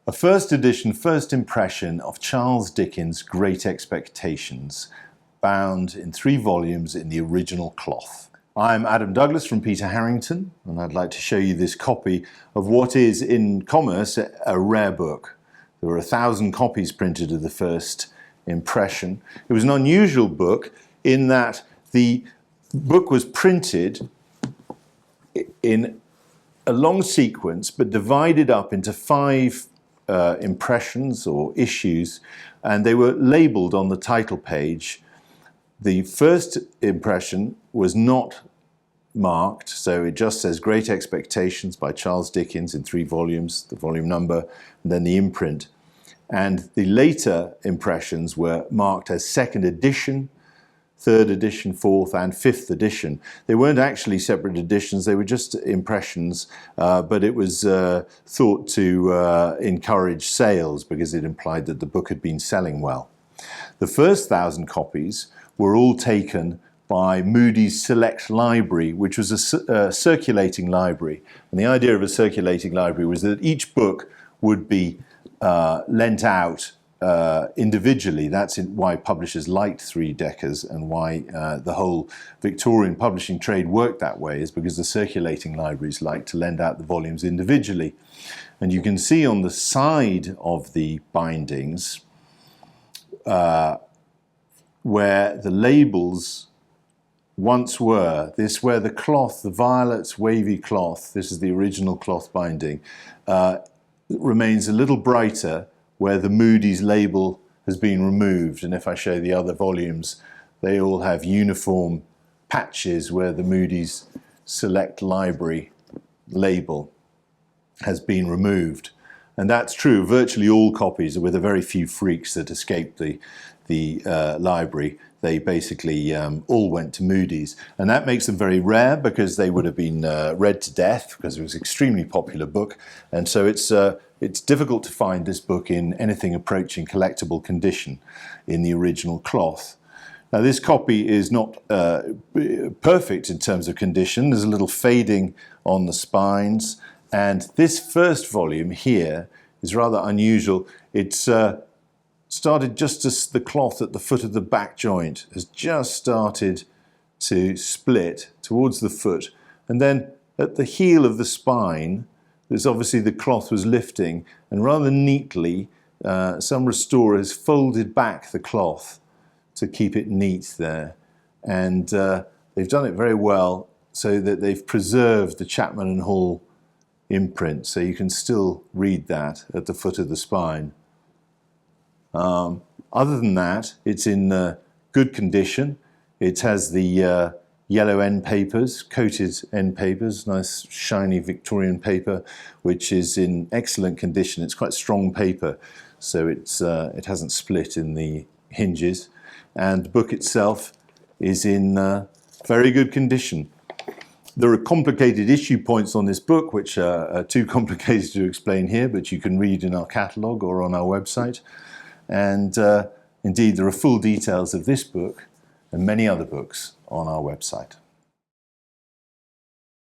A first edition, first impression of Charles Dickens' Great Expectations, bound in 3 volumes in the original cloth. I'm Adam Douglas from Peter Harrington, and I'd like to show you this copy of what is in commerce a rare book. There were 1,000 copies printed of the first impression. It was an unusual book in that the book was printed in a long sequence but divided up into 5 impressions or issues, and they were labelled on the title page. The first impression was not marked, so it just says Great Expectations by Charles Dickens in 3 volumes, the volume number, and then the imprint. And the later impressions were marked as 2nd edition, 3rd edition, 4th and 5th edition. They weren't actually separate editions, they were just impressions, but it was thought to encourage sales because it implied that the book had been selling well. The first 1,000 copies were all taken by Moody's Select Library, which was a circulating library. And the idea of a circulating library was that each book would be lent out individually. That's why publishers liked 3-deckers and why the whole Victorian publishing trade worked that way, is because the circulating libraries liked to lend out the volumes individually. And you can see on the side of the bindings where the labels once were, this where the cloth, the violet wavy cloth, this is the original cloth binding, remains a little brighter where the Moody's label has been removed. And if I show the other volumes, they all have uniform patches where the Moody's Select Library label has been removed. And that's true, virtually all copies, with a very few freaks that escaped the library. They basically all went to Moody's. And that makes them very rare because they would have been read to death because it was an extremely popular book. And so it's difficult to find this book in anything approaching collectible condition in the original cloth. Now this copy is not perfect in terms of condition. There's a little fading on the spines. And this first volume here is rather unusual. It's started just as the cloth at the foot of the back joint has just started to split towards the foot. And then at the heel of the spine, there's obviously the cloth was lifting, and rather neatly, some restorer has folded back the cloth to keep it neat there. And they've done it very well so that they've preserved the Chapman and Hall imprint, so you can still read that at the foot of the spine. Other than that, it's in good condition. It has the yellow Endpapers, coated Endpapers, nice shiny Victorian paper, which is in excellent condition. It's quite strong paper, so it hasn't split in the hinges. And the book itself is in very good condition. There are complicated issue points on this book, which are too complicated to explain here, but you can read in our catalogue or on our website. And indeed, there are full details of this book and many other books on our website.